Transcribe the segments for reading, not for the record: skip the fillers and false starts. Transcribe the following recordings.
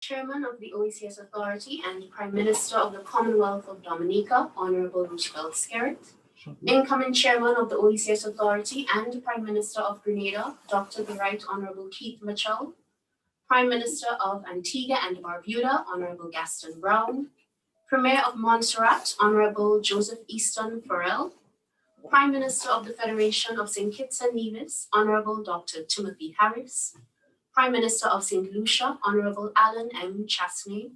Chairman of the OECS Authority and Prime Minister of the Commonwealth of Dominica, Honorable Roosevelt Skerrit, incoming Chairman of the OECS Authority and Prime Minister of Grenada, Dr. the Right Honorable Keith Mitchell, Prime Minister of Antigua and Barbuda, Honorable Gaston Brown, Premier of Montserrat, Honorable Joseph Easton Farrell, Prime Minister of the Federation of St. Kitts and Nevis, Honorable Dr. Timothy Harris, Prime Minister of St. Lucia, Honorable Alan M. Chasney,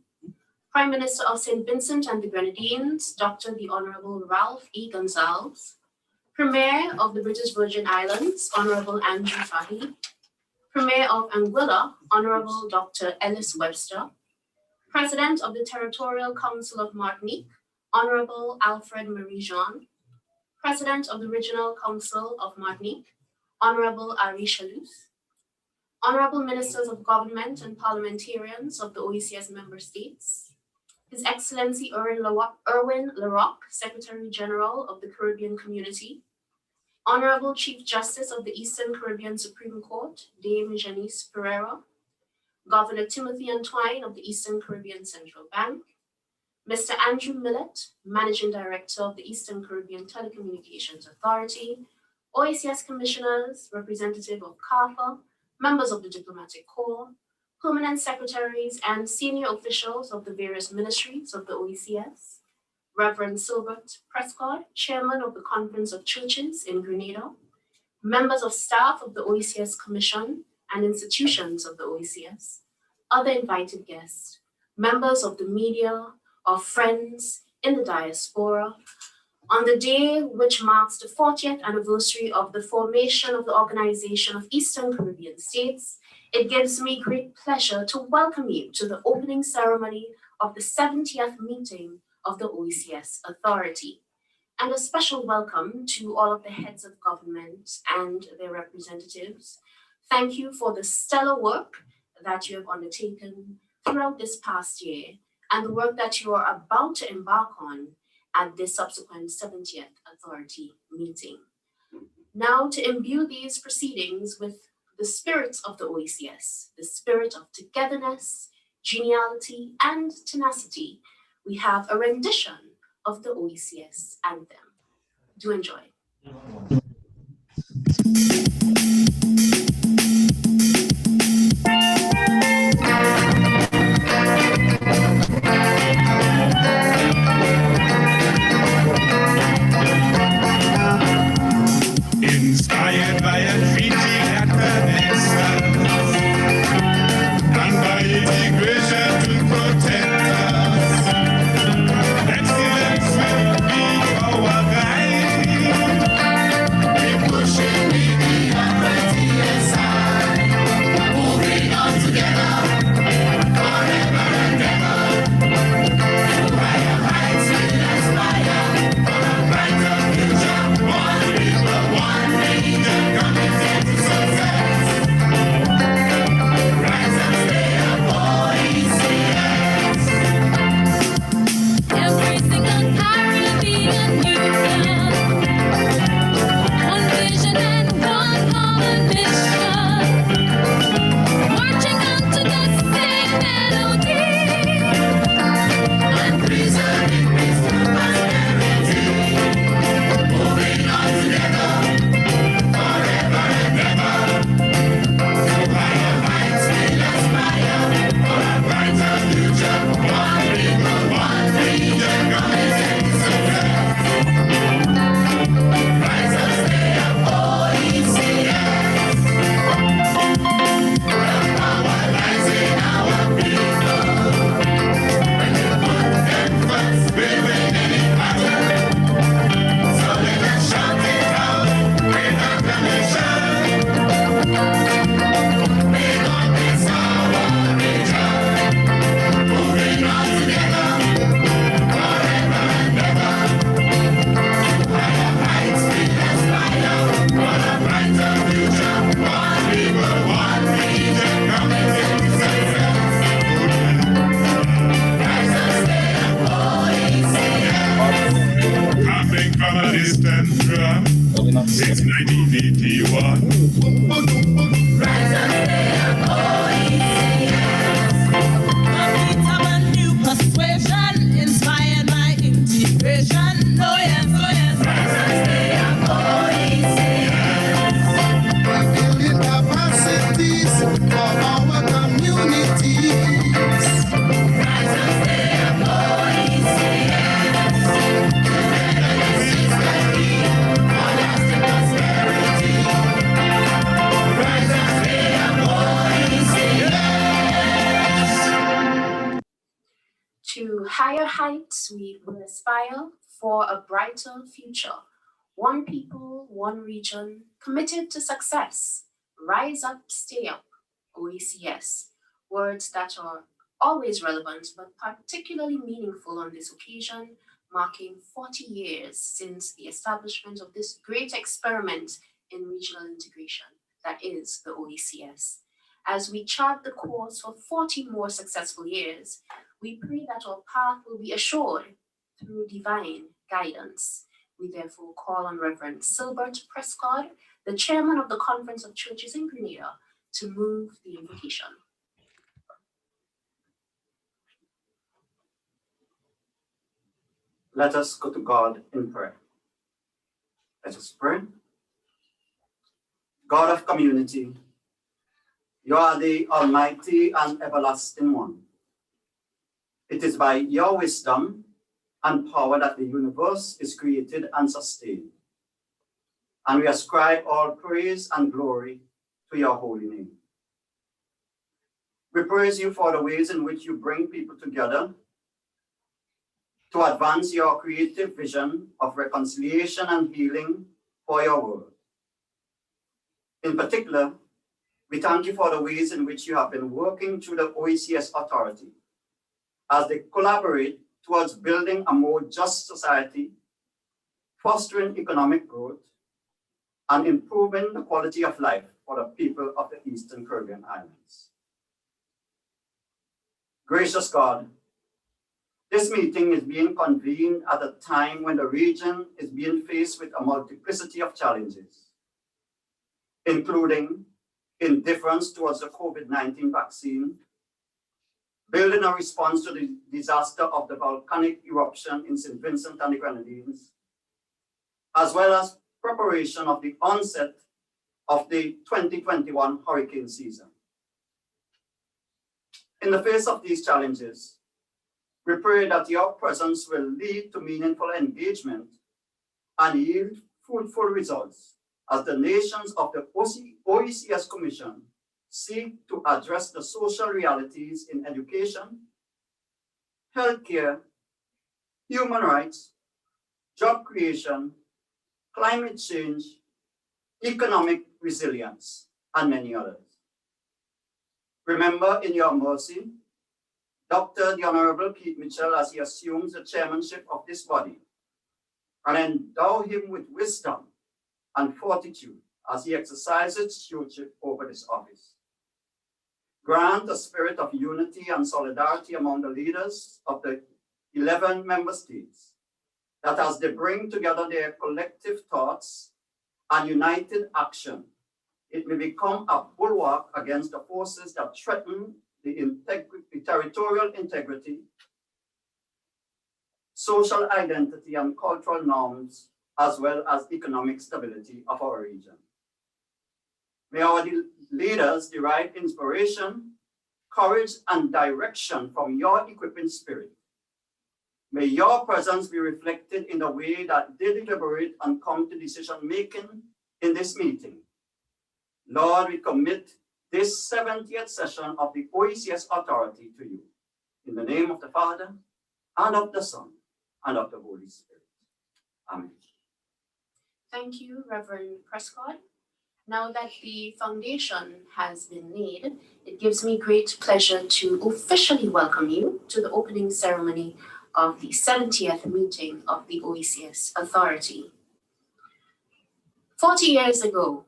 Prime Minister of St. Vincent and the Grenadines, Dr. the Honorable Ralph E. Gonzalez, Premier of the British Virgin Islands, Honorable Andrew Fahey, Premier of Anguilla, Honorable Dr. Ellis Webster, President of the Territorial Council of Martinique, Honorable Alfred Marie-Jean, President of the Regional Council of Martinique, Honorable Ari Chalouz, Honorable Ministers of Government and Parliamentarians of the OECS member states, His Excellency Erwin Larocque, Secretary General of the Caribbean Community, Honorable Chief Justice of the Eastern Caribbean Supreme Court, Dame Janice Pereira, Governor Timothy Antwine of the Eastern Caribbean Central Bank, Mr. Andrew Millett, Managing Director of the Eastern Caribbean Telecommunications Authority, OECS Commissioners, Representative of CARPA, members of the Diplomatic Corps, permanent secretaries, and senior officials of the various ministries of the OECS, Reverend Silbert Prescott, Chairman of the Conference of Churches in Grenada, members of staff of the OECS Commission and institutions of the OECS, other invited guests, members of the media, our friends in the diaspora, on the day which marks the 40th anniversary of the formation of the Organization of Eastern Caribbean States, it gives me great pleasure to welcome you to the opening ceremony of the 70th meeting of the OECS Authority, and a special welcome to all of the heads of government and their representatives. Thank you for the stellar work that you have undertaken throughout this past year and the work that you are about to embark on at this subsequent 70th Authority meeting. Now, to imbue these proceedings with the spirit of the OECS, the spirit of togetherness, geniality, and tenacity, we have a rendition of the OECS anthem. Do enjoy. Inspired by a treaty that connects us, and by integration to protect us, excellence will be our guide. We push it, we To higher heights we will aspire for a brighter future. One people, one region, committed to success. Rise up, stay up, OECS. Words that are always relevant but particularly meaningful on this occasion, marking 40 years since the establishment of this great experiment in regional integration, that is the OECS. As we chart the course for 40 more successful years, we pray that our path will be assured through divine guidance. We therefore call on Reverend Silbert Prescott, the chairman of the Conference of Churches in Grenada, to move the invocation. Let us go to God in prayer. Let us pray. God of community, you are the Almighty and Everlasting One. It is by your wisdom and power that the universe is created and sustained. And we ascribe all praise and glory to your holy name. We praise you for the ways in which you bring people together to advance your creative vision of reconciliation and healing for your world. In particular, we thank you for the ways in which you have been working through the OECS Authority as they collaborate towards building a more just society, fostering economic growth, and improving the quality of life for the people of the Eastern Caribbean islands. Gracious God, this meeting is being convened at a time when the region is being faced with a multiplicity of challenges, including indifference towards the COVID-19 vaccine, building a response to the disaster of the volcanic eruption in St. Vincent and the Grenadines, as well as preparation of the onset of the 2021 hurricane season. In the face of these challenges, we pray that your presence will lead to meaningful engagement and yield fruitful results as the nations of the OECS Commission seek to address the social realities in education, healthcare, human rights, job creation, climate change, economic resilience, and many others. Remember in your mercy, Dr. the Honorable Keith Mitchell as he assumes the chairmanship of this body, and endow him with wisdom and fortitude as he exercises stewardship over this office. Grant a spirit of unity and solidarity among the leaders of the 11 member states, that as they bring together their collective thoughts and united action, it may become a bulwark against the forces that threaten the territorial integrity, social identity, and cultural norms, as well as economic stability of our region. May our leaders derive inspiration, courage, and direction from your equipping spirit. May your presence be reflected in the way that they deliberate and come to decision-making in this meeting. Lord, we commit this 70th session of the OECS Authority to you. In the name of the Father, and of the Son, and of the Holy Spirit. Amen. Thank you, Reverend Prescott. Now that the foundation has been laid, it gives me great pleasure to officially welcome you to the opening ceremony of the 70th meeting of the OECS Authority. 40 years ago,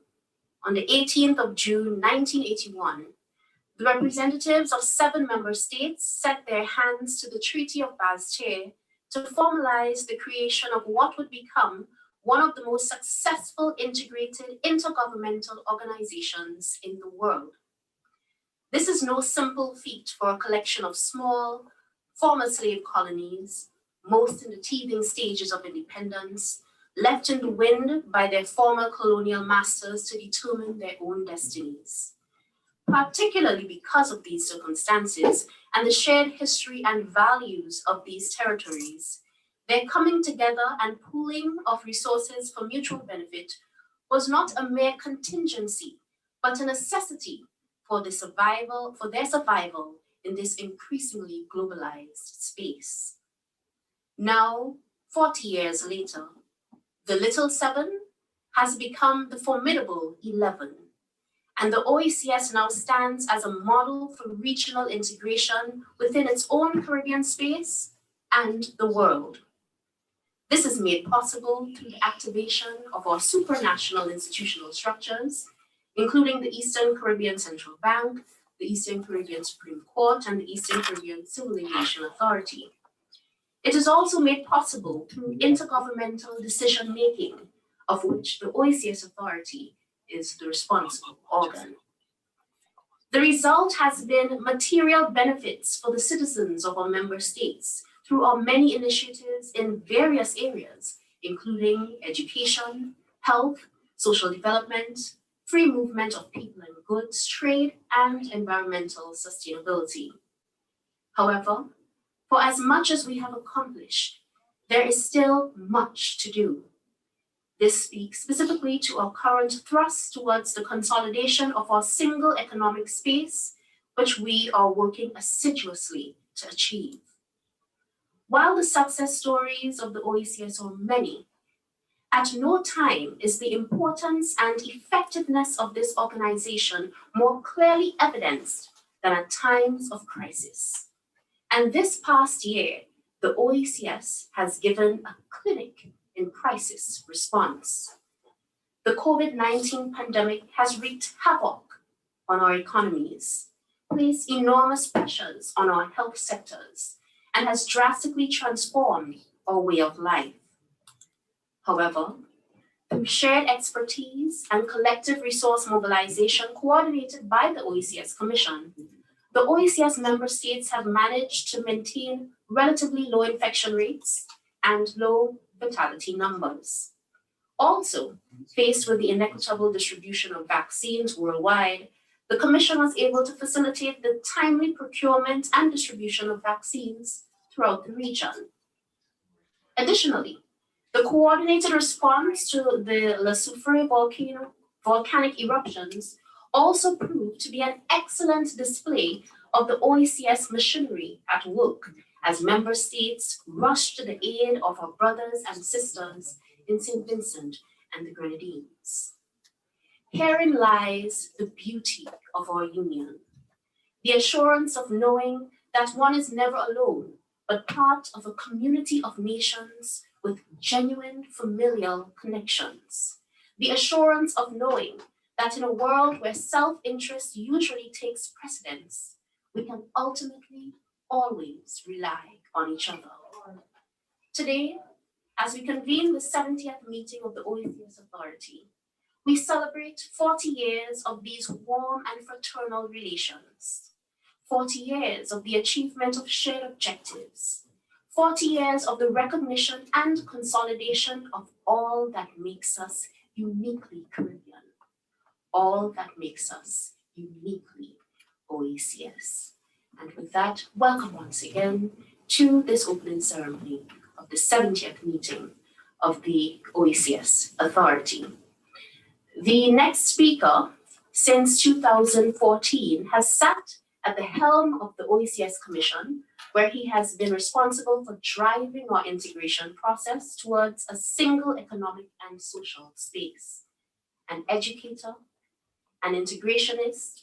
on the 18th of June, 1981, the representatives of 7 member states set their hands to the Treaty of Bastia to formalize the creation of what would become one of the most successful integrated intergovernmental organizations in the world. This is no simple feat for a collection of small, former slave colonies, most in the teething stages of independence, left in the wind by their former colonial masters to determine their own destinies. Particularly because of these circumstances and the shared history and values of these territories, their coming together and pooling of resources for mutual benefit was not a mere contingency, but a necessity for their survival in this increasingly globalized space. Now, 40 years later, the little 7 has become the formidable 11, and the OECS now stands as a model for regional integration within its own Caribbean space and the world. This is made possible through the activation of our supranational institutional structures, including the Eastern Caribbean Central Bank, the Eastern Caribbean Supreme Court, and the Eastern Caribbean Civil Aviation Authority. It is also made possible through intergovernmental decision-making, of which the OECS Authority is the responsible organ. The result has been material benefits for the citizens of our member states through our many initiatives in various areas, including education, health, social development, free movement of people and goods, trade, and environmental sustainability. However, for as much as we have accomplished, there is still much to do. This speaks specifically to our current thrust towards the consolidation of our single economic space, which we are working assiduously to achieve. While the success stories of the OECS are many, at no time is the importance and effectiveness of this organization more clearly evidenced than at times of crisis. And this past year, the OECS has given a clinic in crisis response. The COVID-19 pandemic has wreaked havoc on our economies, placed enormous pressures on our health sectors, and has drastically transformed our way of life. However, through shared expertise and collective resource mobilization coordinated by the OECS Commission, the OECS member states have managed to maintain relatively low infection rates and low fatality numbers. Also, faced with the inequitable distribution of vaccines worldwide, the Commission was able to facilitate the timely procurement and distribution of vaccines throughout the region. Additionally, the coordinated response to the Le Soufrière volcanic eruptions also proved to be an excellent display of the OECS machinery at work as member states rushed to the aid of our brothers and sisters in St. Vincent and the Grenadines. Herein lies the beauty of our union, the assurance of knowing that one is never alone, but part of a community of nations with genuine familial connections. The assurance of knowing that in a world where self-interest usually takes precedence, we can ultimately always rely on each other. Today, as we convene the 70th meeting of the OECS Authority, we celebrate 40 years of these warm and fraternal relations, 40 years of the achievement of shared objectives, 40 years of the recognition and consolidation of all that makes us uniquely Caribbean, all that makes us uniquely OECS. And with that, welcome once again to this opening ceremony of the 70th meeting of the OECS Authority. The next speaker, since 2014, has sat at the helm of the OECS Commission, where he has been responsible for driving our integration process towards a single economic and social space. An educator, an integrationist,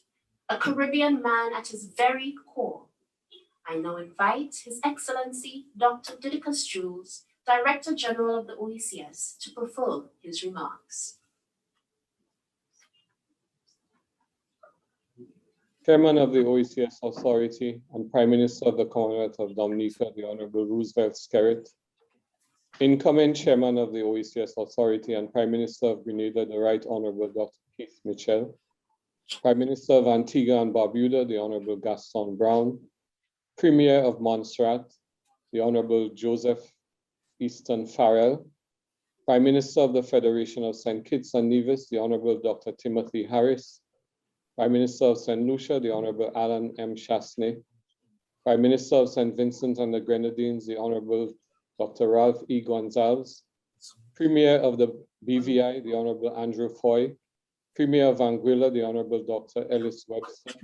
a Caribbean man at his very core. I now invite His Excellency Dr. Didicus Jules, Director General of the OECS, to prefer his remarks. Chairman of the OECS Authority and Prime Minister of the Commonwealth of Dominica, the Honorable Roosevelt Skerrit, incoming Chairman of the OECS Authority and Prime Minister of Grenada, the Right Honorable Dr. Keith Mitchell, Prime Minister of Antigua and Barbuda, the Honorable Gaston Brown, Premier of Montserrat, the Honorable Joseph Easton Farrell, Prime Minister of the Federation of St. Kitts and Nevis, the Honorable Dr. Timothy Harris, Prime Minister of St. Lucia, the Honorable Alan M. Chasney, Prime Minister of St. Vincent and the Grenadines, the Honorable Dr. Ralph E. Gonzalez, Premier of the BVI, the Honorable Andrew Foy, Premier of Anguilla, the Honorable Dr. Ellis Webster,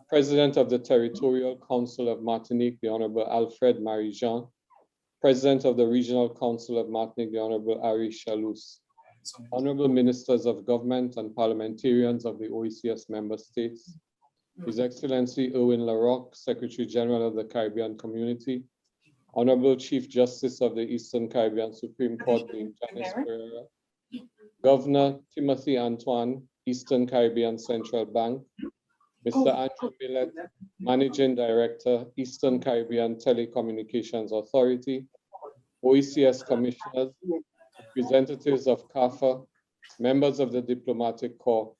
President of the Territorial Council of Martinique, the Honorable Alfred Marie-Jean, President of the Regional Council of Martinique, the Honorable Ari Chalous, Honorable Ministers of Government and Parliamentarians of the OECS member states, His Excellency Erwin LaRocque, Secretary General of the Caribbean Community, Honorable Chief Justice of the Eastern Caribbean Supreme Court, Dame Janice Pereira, Governor Timothy Antoine, Eastern Caribbean Central Bank, Mr. Andrew Millett, Managing Director, Eastern Caribbean Telecommunications Authority, OECS Commissioners, representatives of CAFA, members of the Diplomatic Corps,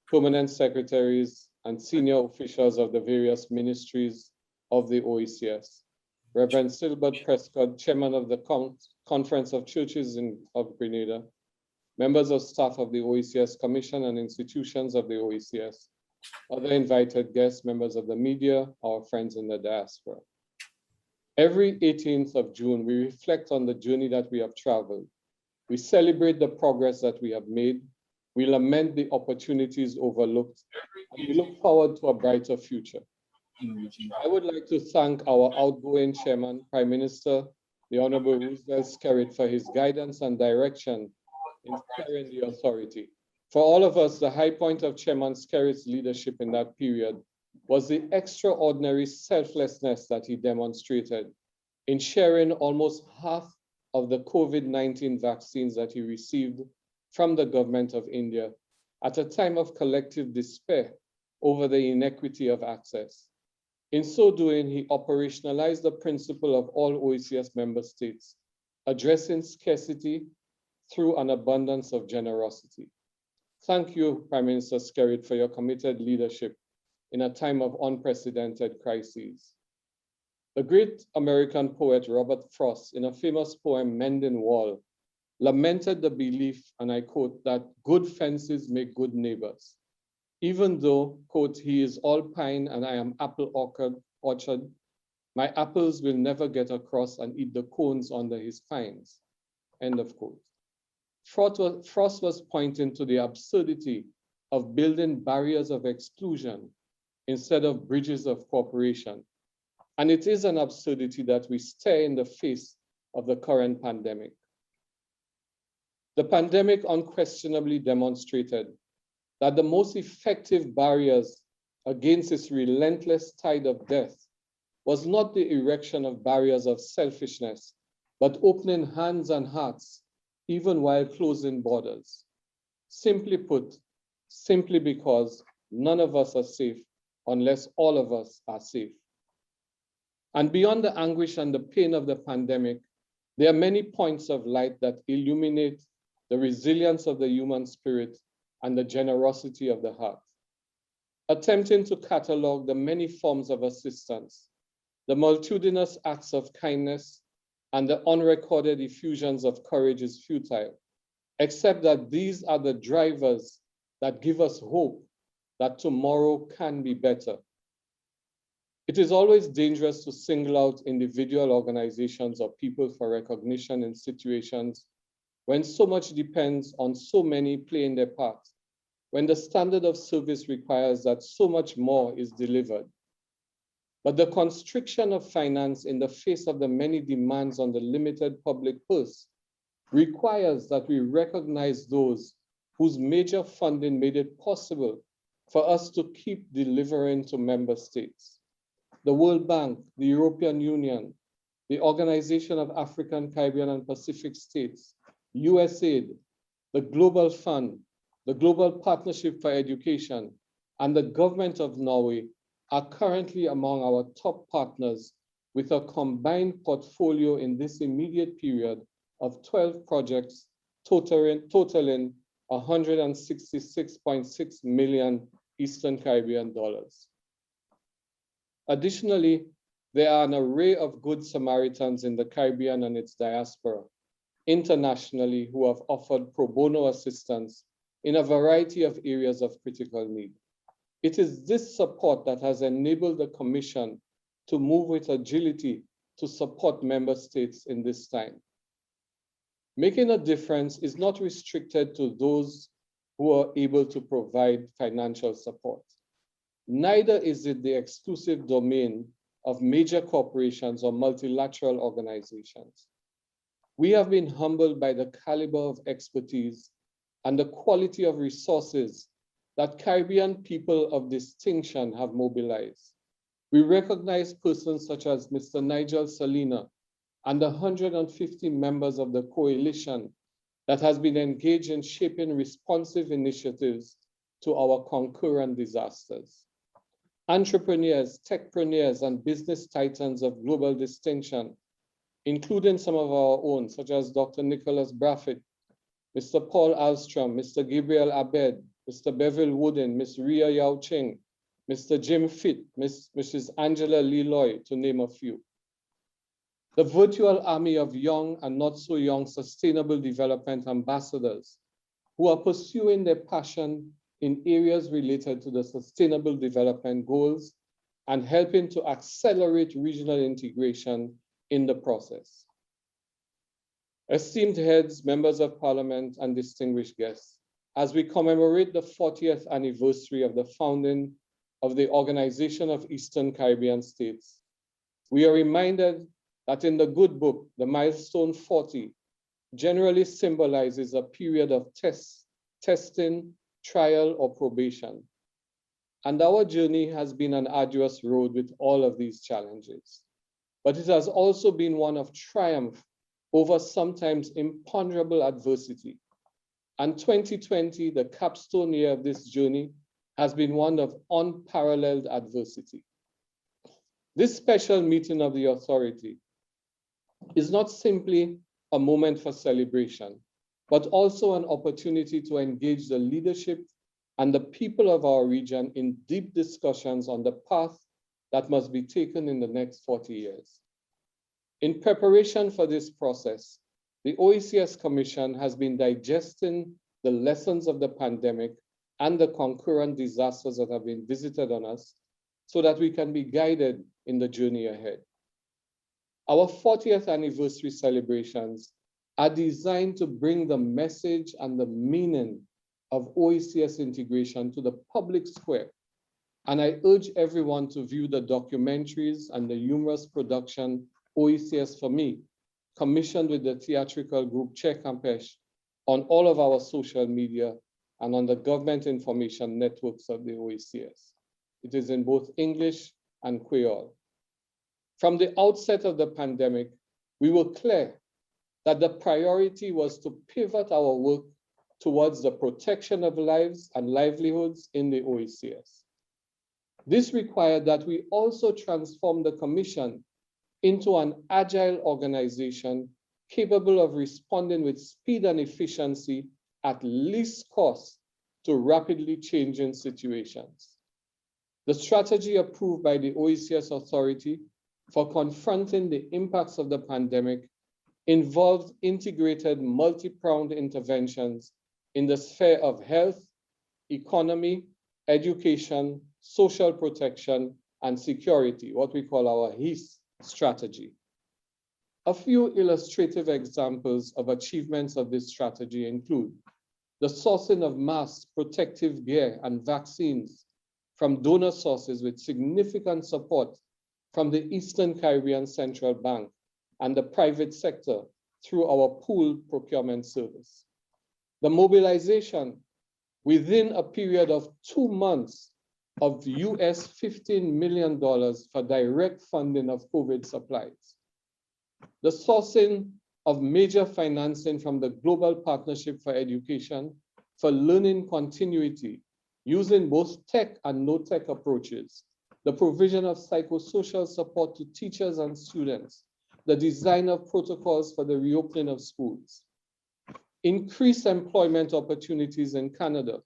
permanent secretaries, and senior officials of the various ministries of the OECS. Reverend Silbert Prescott, Chairman of the Conference of Churches of Grenada, members of staff of the OECS Commission and institutions of the OECS, other invited guests, members of the media, our friends in the diaspora. Every 18th of June, we reflect on the journey that we have traveled. We celebrate the progress that we have made. We lament the opportunities overlooked, and we look forward to a brighter future. I would like to thank our outgoing chairman, Prime Minister, the Honorable Roosevelt Skerrit, for his guidance and direction in steering the authority. For all of us, the high point of Chairman Skerrit's leadership in that period was the extraordinary selflessness that he demonstrated in sharing almost half of the COVID-19 vaccines that he received from the government of India at a time of collective despair over the inequity of access. In so doing, he operationalized the principle of all OECS member states, addressing scarcity through an abundance of generosity. Thank you, Prime Minister Skerrit, for your committed leadership in a time of unprecedented crises. The great American poet Robert Frost, in a famous poem, Mending Wall, lamented the belief, and I quote, that good fences make good neighbors. Even though, quote, he is all pine and I am apple orchard, my apples will never get across and eat the cones under his pines, end of quote. Frost was pointing to the absurdity of building barriers of exclusion instead of bridges of cooperation. And it is an absurdity that we stare in the face of the current pandemic. The pandemic unquestionably demonstrated that the most effective barriers against this relentless tide of death was not the erection of barriers of selfishness, but opening hands and hearts, even while closing borders. Simply put, simply because none of us are safe unless all of us are safe. And beyond the anguish and the pain of the pandemic, there are many points of light that illuminate the resilience of the human spirit and the generosity of the heart. Attempting to catalog the many forms of assistance, the multitudinous acts of kindness, and the unrecorded effusions of courage is futile, except that these are the drivers that give us hope that tomorrow can be better. It is always dangerous to single out individual organizations or people for recognition in situations when so much depends on so many playing their part, when the standard of service requires that so much more is delivered. But the constriction of finance in the face of the many demands on the limited public purse requires that we recognize those whose major funding made it possible for us to keep delivering to member states. The World Bank, the European Union, the Organization of African, Caribbean, and Pacific States, USAID, the Global Fund, the Global Partnership for Education, and the government of Norway are currently among our top partners with a combined portfolio in this immediate period of 12 projects totaling $166.6 million Eastern Caribbean dollars. Additionally, there are an array of good Samaritans in the Caribbean and its diaspora internationally who have offered pro bono assistance in a variety of areas of critical need. It is this support that has enabled the Commission to move with agility to support member states in this time. Making a difference is not restricted to those who are able to provide financial support. Neither is it the exclusive domain of major corporations or multilateral organizations. We have been humbled by the caliber of expertise and the quality of resources that Caribbean people of distinction have mobilized. We recognize persons such as Mr. Nigel Salina and the 150 members of the coalition that has been engaged in shaping responsive initiatives to our concurrent disasters. Entrepreneurs, techpreneurs, and business titans of global distinction, including some of our own, such as Dr. Nicholas Braffett, Mr. Paul Alstrom, Mr. Gabriel Abed, Mr. Bevel Wooden, Ms. Ria Yao Ching, Mr. Jim Fitt, Mrs. Angela Leloy, to name a few. The virtual army of young and not so young sustainable development ambassadors who are pursuing their passion in areas related to the sustainable development goals and helping to accelerate regional integration in the process. Esteemed heads, members of parliament, and distinguished guests, as we commemorate the 40th anniversary of the founding of the Organization of Eastern Caribbean States, we are reminded that in the good book, the milestone 40 generally symbolizes a period of testing, trial, or probation. And our journey has been an arduous road with all of these challenges. But it has also been one of triumph over sometimes imponderable adversity. And 2020, the capstone year of this journey, has been one of unparalleled adversity. This special meeting of the authority is not simply a moment for celebration, but also an opportunity to engage the leadership and the people of our region in deep discussions on the path that must be taken in the next 40 years. In preparation for this process, the OECS Commission has been digesting the lessons of the pandemic and the concurrent disasters that have been visited on us so that we can be guided in the journey ahead. Our 40th anniversary celebrations are designed to bring the message and the meaning of OECS integration to the public square. And I urge everyone to view the documentaries and the humorous production OECS for Me, commissioned with the theatrical group Che Campeche, on all of our social media and on the government information networks of the OECS. It is in both English and Creole. From the outset of the pandemic, we were clear that the priority was to pivot our work towards the protection of lives and livelihoods in the OECS. This required that we also transform the Commission into an agile organization capable of responding with speed and efficiency at least cost to rapidly changing situations. The strategy approved by the OECS Authority for confronting the impacts of the pandemic involved integrated multi-pronged interventions in the sphere of health, economy, education, social protection, and security, what we call our HEAS strategy. A few illustrative examples of achievements of this strategy include the sourcing of masks, protective gear, and vaccines from donor sources with significant support from the Eastern Caribbean Central Bank and the private sector through our pooled procurement service. The mobilization within a period of 2 months of US $15 million for direct funding of COVID supplies. The sourcing of major financing from the Global Partnership for Education for learning continuity using both tech and no-tech approaches, the provision of psychosocial support to teachers and students, the design of protocols for the reopening of schools, increased employment opportunities in Canada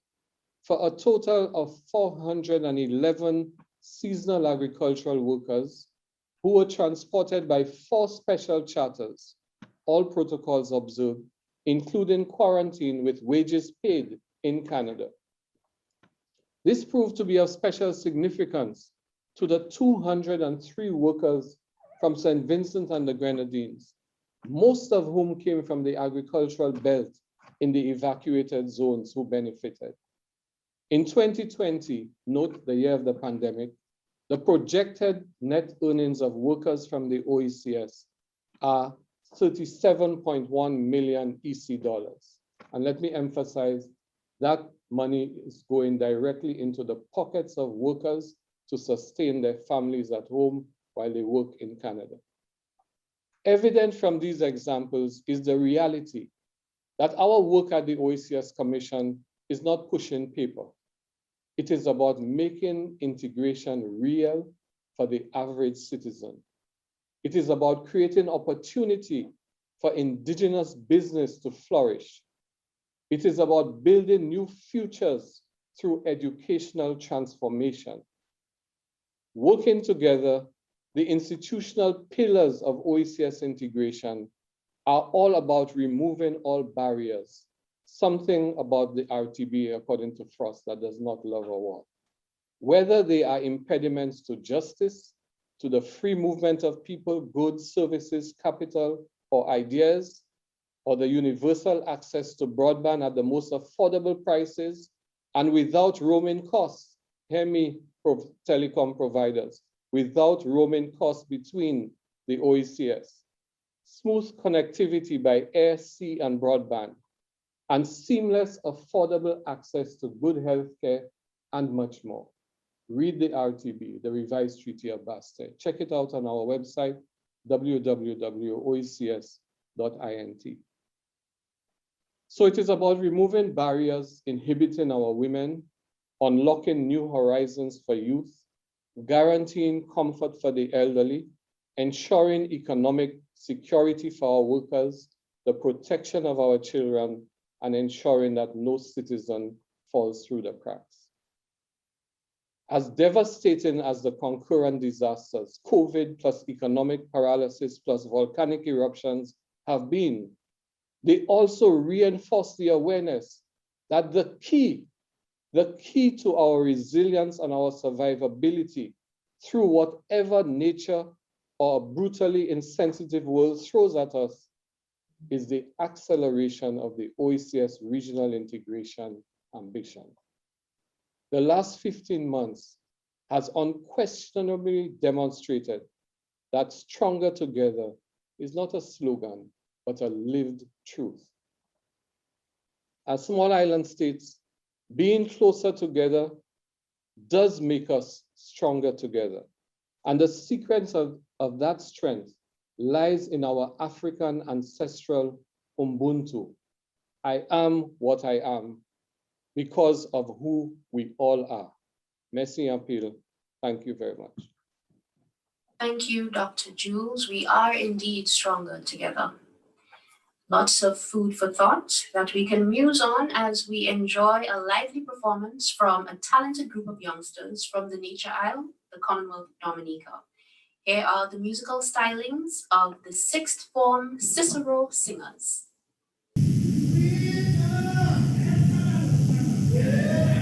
for a total of 411 seasonal agricultural workers who were transported by 4 special charters, all protocols observed, including quarantine with wages paid in Canada. This proved to be of special significance to the 203 workers from St. Vincent and the Grenadines, most of whom came from the agricultural belt in the evacuated zones who benefited. In 2020, note the year of the pandemic, the projected net earnings of workers from the OECS are 37.1 million EC dollars. And let me emphasize that money is going directly into the pockets of workers to sustain their families at home while they work in Canada. Evident from these examples is the reality that our work at the OECS Commission is not pushing paper. It is about making integration real for the average citizen. It is about creating opportunity for Indigenous business to flourish. It is about building new futures through educational transformation. Working together, the institutional pillars of OECS integration are all about removing all barriers, something about the RTB, according to Frost, that does not love a war. Whether they are impediments to justice, to the free movement of people, goods, services, capital, or ideas, or the universal access to broadband at the most affordable prices and without roaming costs. Hear me, telecom providers, without roaming costs between the OECS. Smooth connectivity by air, sea, and broadband, and seamless, affordable access to good healthcare and much more. Read the RTB, the Revised Treaty of Basel. Check it out on our website, www.oecs.int. So it is about removing barriers inhibiting our women, unlocking new horizons for youth, guaranteeing comfort for the elderly, ensuring economic security for our workers, the protection of our children, and ensuring that no citizen falls through the cracks. As devastating as the concurrent disasters, COVID plus economic paralysis plus volcanic eruptions have been, they also reinforce the awareness that the key to our resilience and our survivability through whatever nature or a brutally insensitive world throws at us is the acceleration of the OECS regional integration ambition. The last 15 months has unquestionably demonstrated that stronger together is not a slogan, but a lived truth. As small island states, being closer together does make us stronger together. And the secret of that strength lies in our African ancestral Ubuntu. I am what I am because of who we all are. Merci un peu. Thank you very much. Thank you, Dr. Jules. We are indeed stronger together. Lots of food for thought that we can muse on as we enjoy a lively performance from a talented group of youngsters from the Nature Isle, the Commonwealth of Dominica. Here are the musical stylings of the sixth form Cicero Singers. Thank you.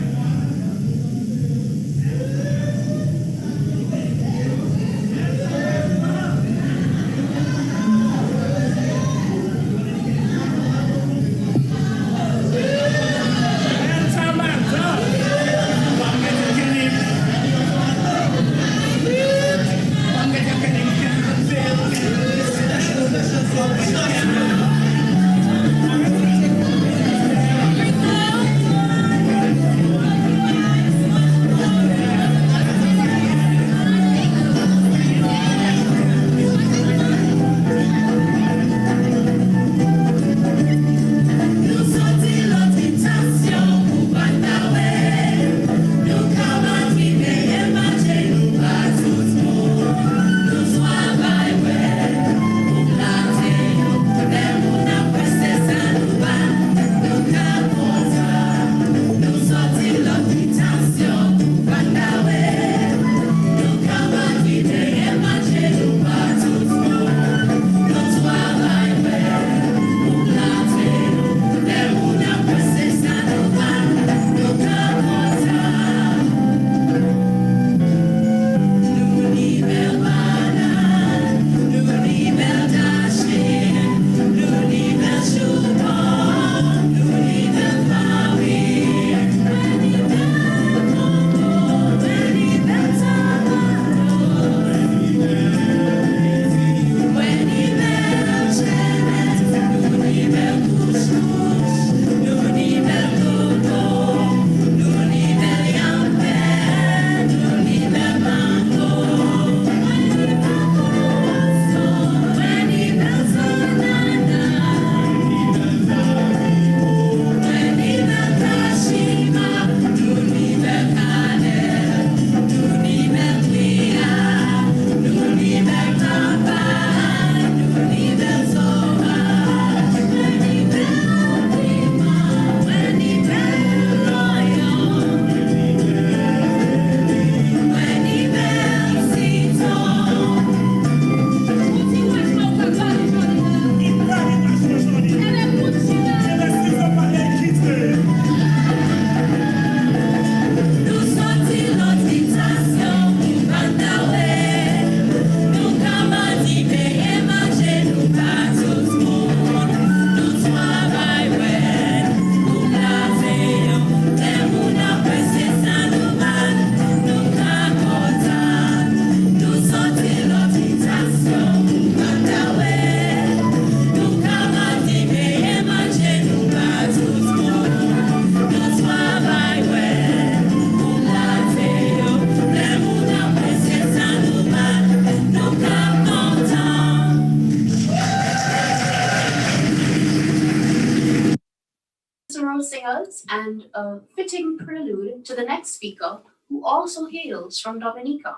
carol singers and a fitting prelude to the next speaker, who also hails from Dominica.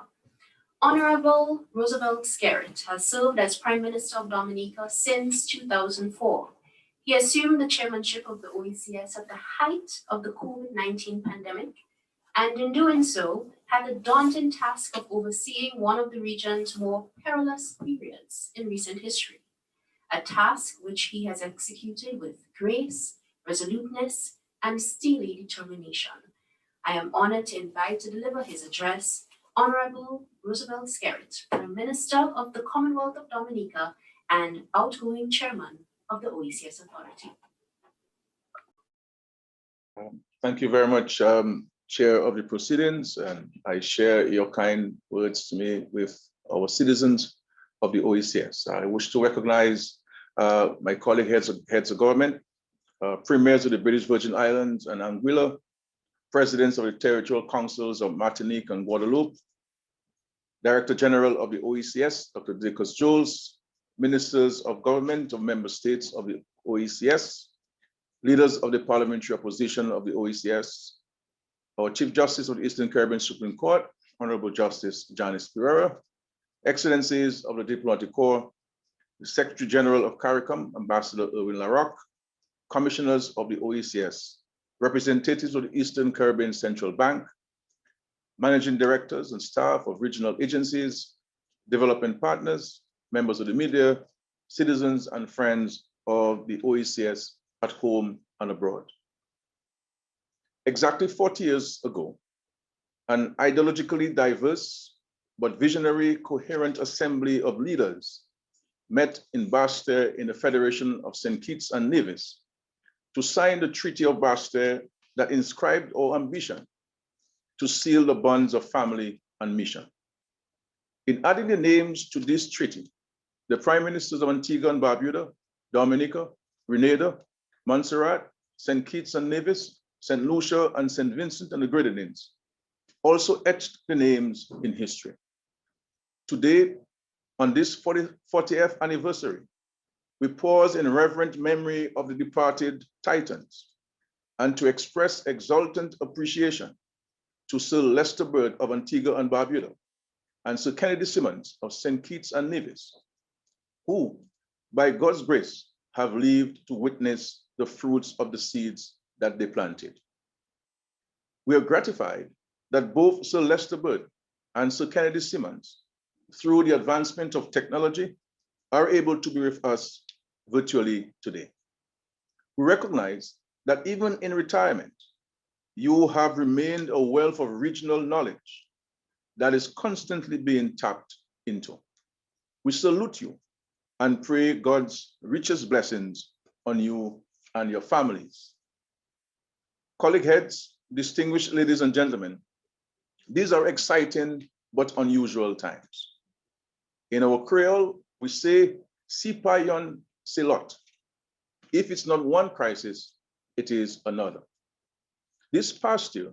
Honorable Roosevelt Skerrit has served as Prime Minister of Dominica since 2004. He assumed the chairmanship of the OECS at the height of the COVID-19 pandemic, and in doing so, had the daunting task of overseeing one of the region's more perilous periods in recent history, a task which he has executed with grace, resoluteness, and steely determination. I am honored to invite to deliver his address Honorable Roosevelt Skerrit, Prime Minister of the Commonwealth of Dominica and outgoing Chairman of the OECS Authority. Thank you very much, Chair of the proceedings, and I share your kind words to me with our citizens of the OECS. I wish to recognize my colleague heads of government, premiers of the British Virgin Islands and Anguilla, presidents of the territorial councils of Martinique and Guadeloupe, Director General of the OECS, Dr. Dacus Jules, ministers of government of member states of the OECS, leaders of the parliamentary opposition of the OECS, our Chief Justice of the Eastern Caribbean Supreme Court, Honorable Justice Janice Pereira, Excellencies of the Diplomatic Corps, the Secretary General of CARICOM, Ambassador Erwin Larocque, commissioners of the OECS, representatives of the Eastern Caribbean Central Bank, managing directors and staff of regional agencies, development partners, members of the media, citizens and friends of the OECS at home and abroad. Exactly 40 years ago, an ideologically diverse but visionary, coherent assembly of leaders met in Basseterre in the Federation of St. Kitts and Nevis to sign the Treaty of Basseterre that inscribed our ambition to seal the bonds of family and mission. In adding the names to this treaty, the Prime Ministers of Antigua and Barbuda, Dominica, Grenada, Montserrat, St. Kitts and Nevis, St. Lucia, and St. Vincent and the Grenadines also etched the names in history. Today, on this 40th anniversary, we pause in reverent memory of the departed Titans and to express exultant appreciation to Sir Lester Bird of Antigua and Barbuda and Sir Kennedy Simmons of St. Kitts and Nevis, who, by God's grace, have lived to witness the fruits of the seeds that they planted. We are gratified that both Sir Lester Bird and Sir Kennedy Simmons, through the advancement of technology, are able to be with us virtually today. We recognize that even in retirement, you have remained a wealth of regional knowledge that is constantly being tapped into. We salute you and pray God's richest blessings on you and your families. Colleague heads, distinguished ladies and gentlemen, these are exciting but unusual times. In our Creole, we say, si pa yon se lot. If it's not one crisis, it is another. This past year,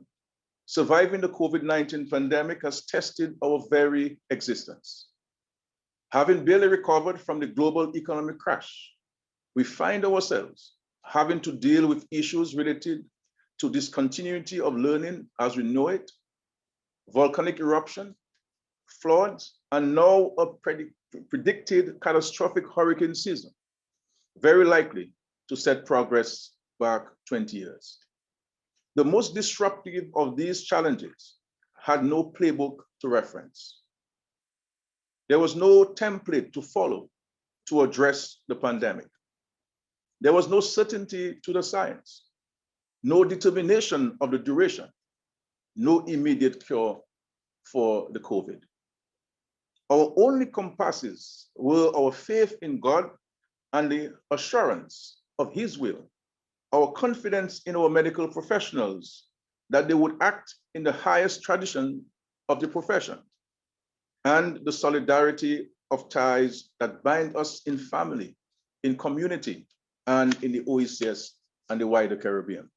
surviving the COVID-19 pandemic has tested our very existence. Having barely recovered from the global economic crash, we find ourselves having to deal with issues related to discontinuity of learning as we know it, volcanic eruption, floods, and now a predicted catastrophic hurricane season, very likely to set progress back 20 years. The most disruptive of these challenges had no playbook to reference. There was no template to follow to address the pandemic. There was no certainty to the science, no determination of the duration, no immediate cure for the COVID. Our only compasses were our faith in God and the assurance of His will, our confidence in our medical professionals that they would act in the highest tradition of the profession, and the solidarity of ties that bind us in family, in community, and in the OECS and the wider Caribbean.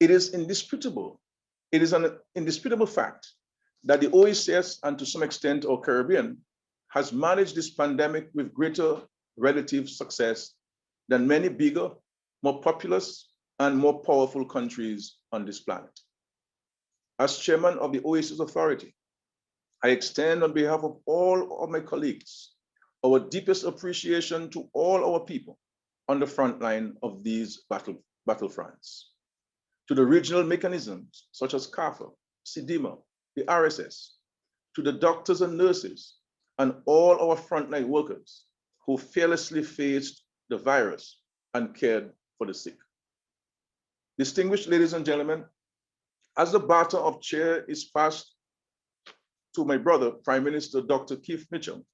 It is an indisputable fact that the OECS, and to some extent our Caribbean, has managed this pandemic with greater relative success than many bigger, more populous, and more powerful countries on this planet. As chairman of the OECS Authority, I extend on behalf of all of my colleagues our deepest appreciation to all our people on the front line of these battlefronts, to the regional mechanisms such as CARFA, CDIMA, the RSS, to the doctors and nurses, and all our frontline workers who fearlessly faced the virus and cared for the sick. Distinguished ladies and gentlemen, as the baton of chair is passed to my brother, Prime Minister Dr. Keith Mitchell,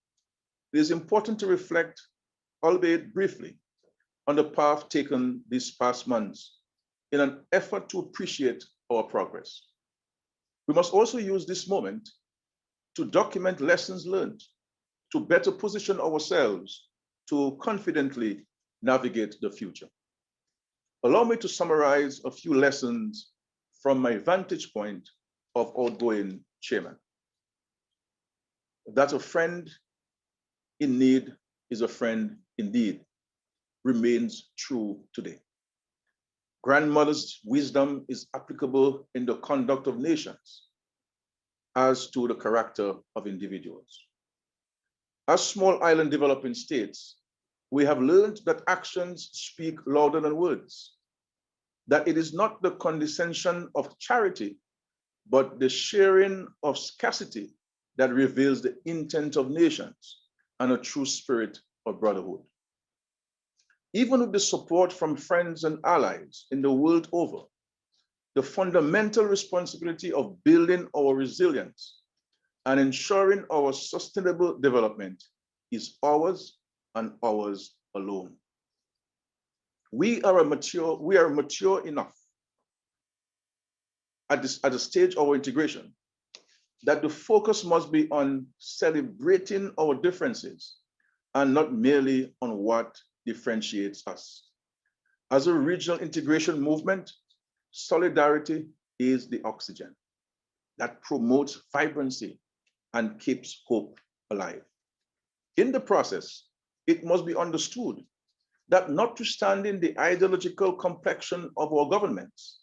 it is important to reflect, albeit briefly, on the path taken these past months in an effort to appreciate our progress. We must also use this moment to document lessons learned, to better position ourselves to confidently navigate the future. Allow me to summarize a few lessons from my vantage point of outgoing chairman. That a friend in need is a friend indeed remains true today. Grandmother's wisdom is applicable in the conduct of nations as to the character of individuals. As small island developing states, we have learned that actions speak louder than words, that it is not the condescension of charity, but the sharing of scarcity that reveals the intent of nations and a true spirit of brotherhood. Even with the support from friends and allies in the world over, the fundamental responsibility of building our resilience and ensuring our sustainable development is ours and ours alone. We are mature enough at the stage of our integration that the focus must be on celebrating our differences and not merely on what differentiates us. As a regional integration movement, solidarity is the oxygen that promotes vibrancy and keeps hope alive. In the process, it must be understood that notwithstanding the ideological complexion of our governments,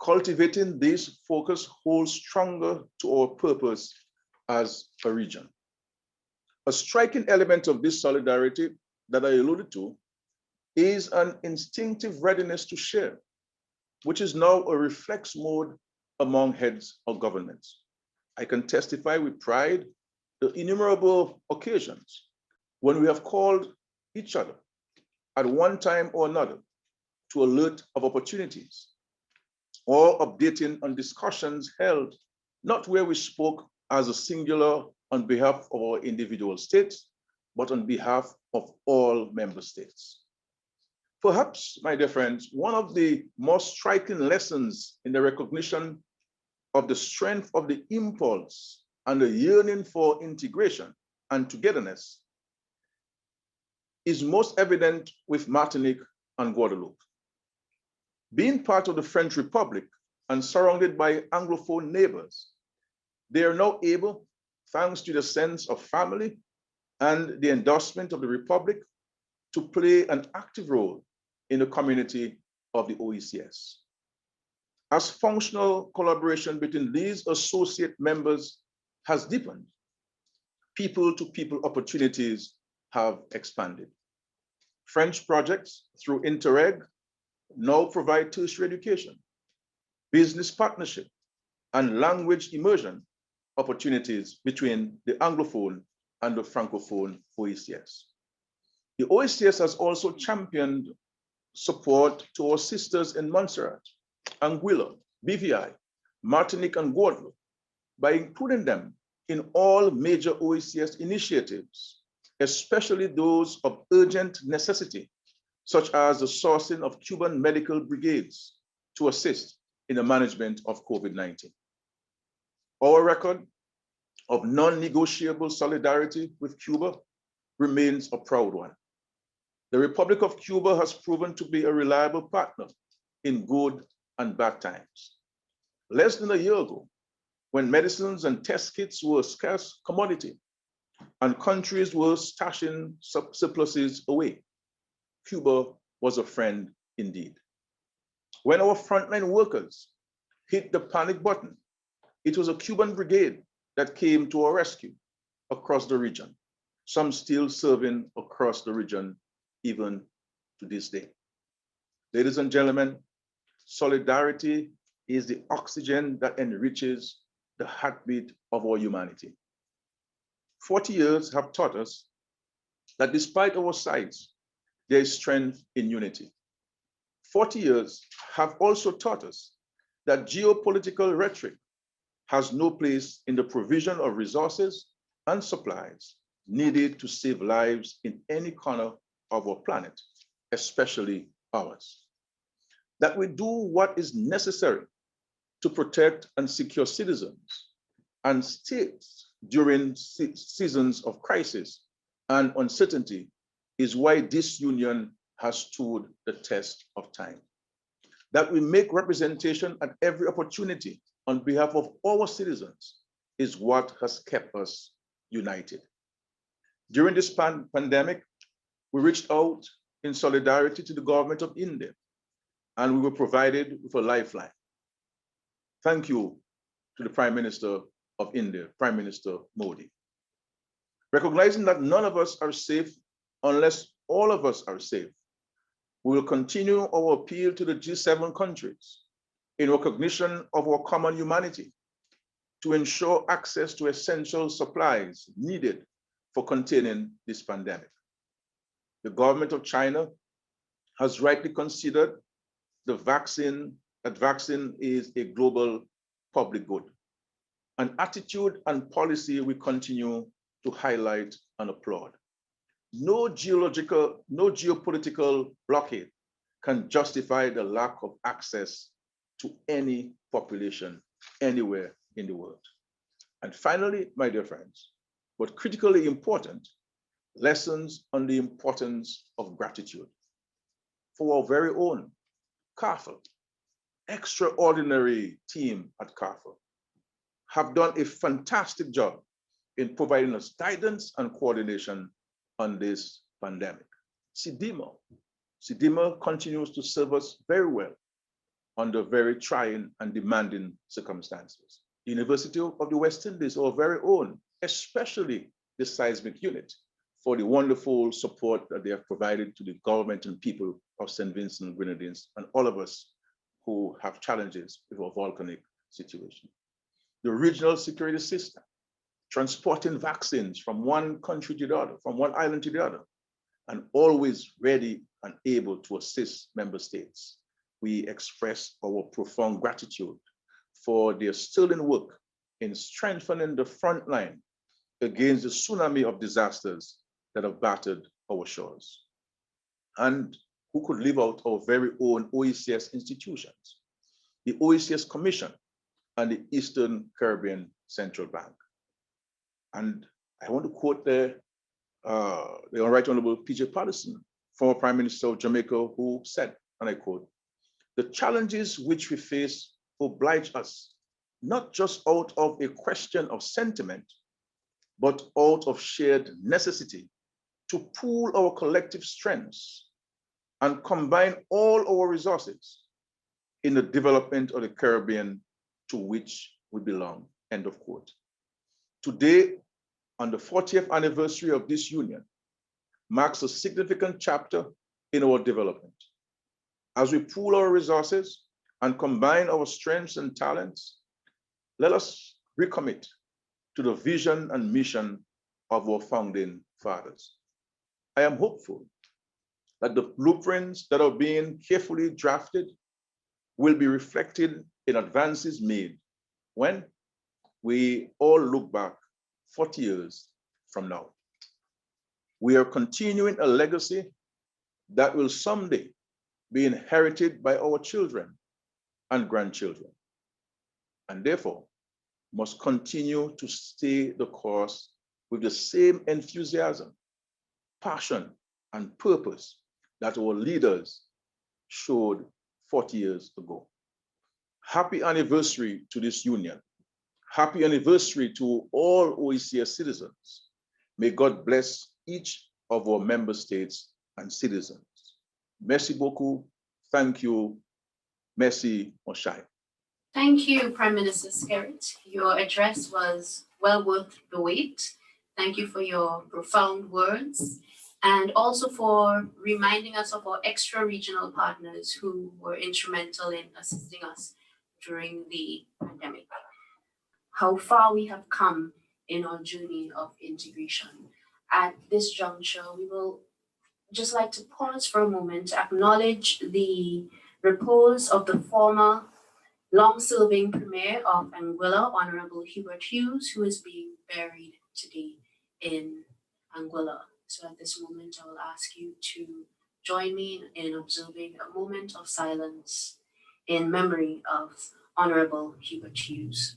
cultivating this focus holds stronger to our purpose as a region. A striking element of this solidarity that I alluded to is an instinctive readiness to share, which is now a reflex mode among heads of governments. I can testify with pride the innumerable occasions when we have called each other at one time or another to alert of opportunities or updating on discussions held, not where we spoke as a singular on behalf of our individual states, but on behalf of all member states. Perhaps, my dear friends, one of the most striking lessons in the recognition of the strength of the impulse and the yearning for integration and togetherness is most evident with Martinique and Guadeloupe. Being part of the French Republic and surrounded by Anglophone neighbors, they are now able, thanks to the sense of family and the endorsement of the Republic, to play an active role in the community of the OECS. As functional collaboration between these associate members has deepened, people-to-people opportunities have expanded. French projects through Interreg now provide tertiary education, business partnership, and language immersion opportunities between the Anglophone and the Francophone OECS. The OECS has also championed support to our sisters in Montserrat, Anguilla, BVI, Martinique, and Guadeloupe by including them in all major OECS initiatives, especially those of urgent necessity, such as the sourcing of Cuban medical brigades to assist in the management of COVID-19. Our record of non-negotiable solidarity with Cuba remains a proud one. The Republic of Cuba has proven to be a reliable partner in good and bad times. Less than a year ago, when medicines and test kits were a scarce commodity and countries were stashing surpluses away, Cuba was a friend indeed. When our frontline workers hit the panic button, it was a Cuban brigade that came to our rescue across the region, some still serving across the region even to this day. Ladies and gentlemen, solidarity is the oxygen that enriches the heartbeat of our humanity. 40 years have taught us that despite our size, there is strength in unity. 40 years have also taught us that geopolitical rhetoric has no place in the provision of resources and supplies needed to save lives in any corner of our planet, especially ours. That we do what is necessary to protect and secure citizens and states during seasons of crisis and uncertainty is why this union has stood the test of time. That we make representation at every opportunity on behalf of our citizens is what has kept us united. During this pandemic, we reached out in solidarity to the government of India, and we were provided with a lifeline. Thank you to the Prime Minister of India, Prime Minister Modi. Recognizing that none of us are safe unless all of us are safe, we will continue our appeal to the G7 countries in recognition of our common humanity to ensure access to essential supplies needed for containing this pandemic. The government of China has rightly considered that vaccine is a global public good, an attitude and policy we continue to highlight and applaud. No geopolitical blockade can justify the lack of access to any population anywhere in the world. And finally, my dear friends, but critically important, lessons on the importance of gratitude. For our very own CARFL, extraordinary team at CARFL have done a fantastic job in providing us guidance and coordination on this pandemic. CDIMA continues to serve us very well under very trying and demanding circumstances. University of the West Indies, our very own, especially the seismic unit, for the wonderful support that they have provided to the government and people of St. Vincent and Grenadines, and all of us who have challenges with our volcanic situation. The regional security system, transporting vaccines from one country to the other, from one island to the other, and always ready and able to assist member states. We express our profound gratitude for their sterling work in strengthening the front line against the tsunami of disasters that have battered our shores. And who could leave out our very own OECS institutions, the OECS Commission and the Eastern Caribbean Central Bank. And I want to quote the Right Honorable P.J. Patterson, former Prime Minister of Jamaica, who said, and I quote, "The challenges which we face oblige us, not just out of a question of sentiment, but out of shared necessity to pool our collective strengths and combine all our resources in the development of the Caribbean to which we belong," end of quote. Today, on the 40th anniversary of this union, marks a significant chapter in our development. As we pool our resources and combine our strengths and talents, let us recommit to the vision and mission of our founding fathers. I am hopeful that the blueprints that are being carefully drafted will be reflected in advances made when we all look back 40 years from now. We are continuing a legacy that will someday be inherited by our children and grandchildren, and therefore must continue to stay the course with the same enthusiasm, passion, and purpose that our leaders showed 40 years ago. Happy anniversary to this union. Happy anniversary to all OECS citizens. May God bless each of our member states and citizens. Merci beaucoup. Thank you. Merci, mon cher. Thank you, Prime Minister Skerrit. Your address was well worth the wait. Thank you for your profound words and also for reminding us of our extra-regional partners who were instrumental in assisting us during the pandemic. How far we have come in our journey of integration. At this juncture, we will just like to pause for a moment to acknowledge the repose of the former long-serving Premier of Anguilla, Honorable Hubert Hughes, who is being buried today in Anguilla. So at this moment, I will ask you to join me in observing a moment of silence in memory of Honorable Hubert Hughes.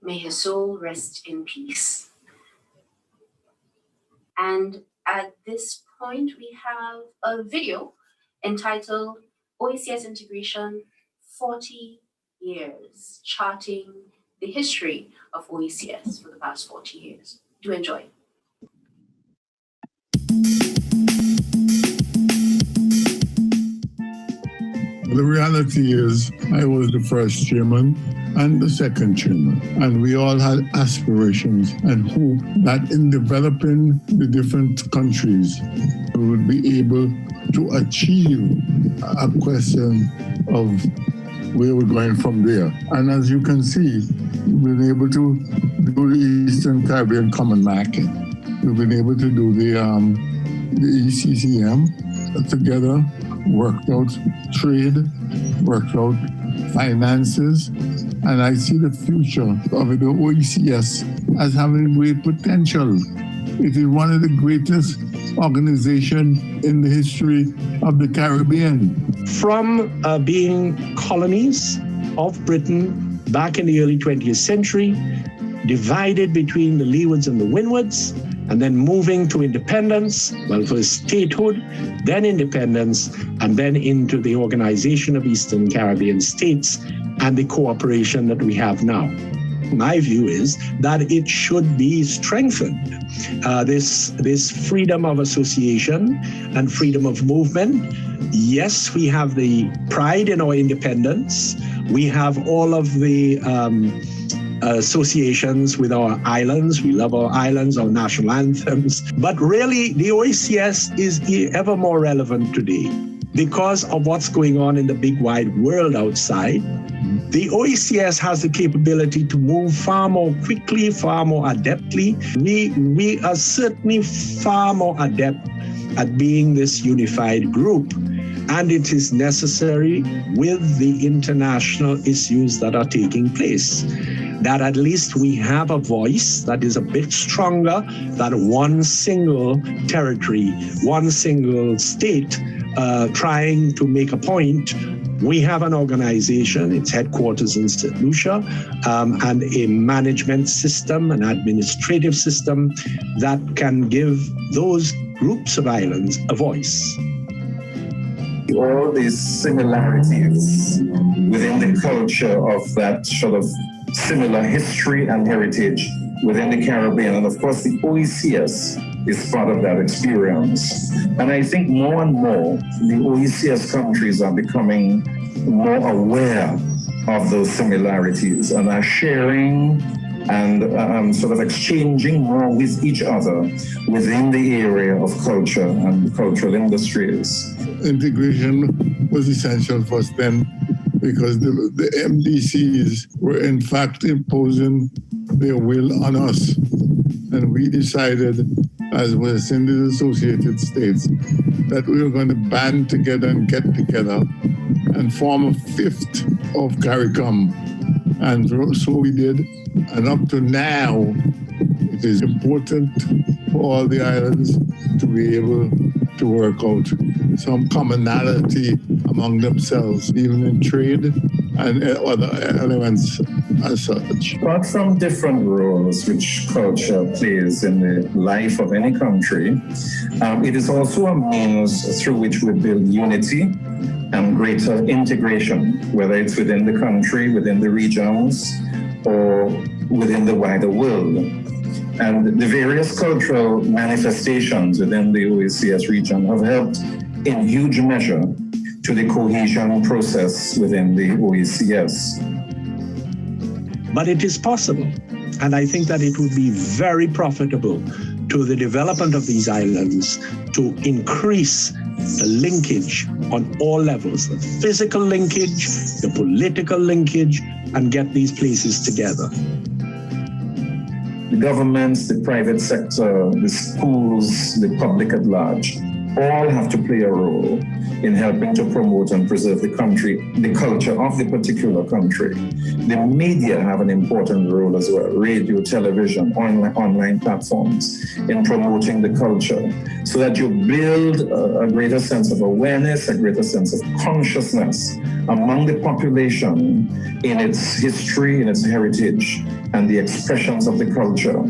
May his soul rest in peace. And at this point, we have a video entitled OECS Integration 40 Years, charting the history of OECS for the past 40 years. Do enjoy. The reality is, I was the first chairman and the second chairman, and we all had aspirations and hope that in developing the different countries, we would be able to achieve a question of where we're going from there. And as you can see, we've been able to do the Eastern Caribbean Common Market. We've been able to do the ECCM together, worked out trade, worked out finances, and I see the future of the OECS as having great potential. It is one of the greatest organizations in the history of the Caribbean. From being colonies of Britain back in the early 20th century, divided between the leewards and the windwards, and then moving to independence, well, first statehood, then independence, and then into the Organization of Eastern Caribbean States and the cooperation that we have now. My view is that it should be strengthened. This freedom of association and freedom of movement. Yes, we have the pride in our independence. We have all of the associations with our islands. We love our islands, our national anthems. But really, the OECS is ever more relevant today because of what's going on in the big wide world outside. The OECS has the capability to move far more quickly, far more adeptly. We are certainly far more adept at being this unified group. And it is necessary with the international issues that are taking place, that at least we have a voice that is a bit stronger than one single territory, one single state trying to make a point. We have an organization, its headquarters in St. Lucia, and a management system, an administrative system that can give those groups of islands a voice. All these similarities within the culture of that sort of similar history and heritage within the Caribbean. And of course, the OECS is part of that experience. And I think more and more, the OECS countries are becoming more aware of those similarities and are sharing and sort of exchanging more with each other within the area of culture and cultural industries. Integration was essential for us then because the MDCs were in fact imposing their will on us. And we decided, as was in the Associated States, that we were going to band together and get together and form a fifth of CARICOM. And so we did. And up to now, it is important for all the islands to be able to work out some commonality among themselves, even in trade and other elements as such. Apart from different roles which culture plays in the life of any country, it is also a means through which we build unity and greater integration, whether it's within the country, within the regions, or within the wider world. And the various cultural manifestations within the OECS region have helped in huge measure to the cohesion process within the OECS. But it is possible. And I think that it would be very profitable to the development of these islands to increase the linkage on all levels, the physical linkage, the political linkage, and get these places together. The governments, the private sector, the schools, the public at large, all have to play a role in helping to promote and preserve the country, the culture of the particular country. The media have an important role as well, radio, television, online platforms, in promoting the culture, so that you build a greater sense of awareness, a greater sense of consciousness among the population in its history, in its heritage, and the expressions of the culture.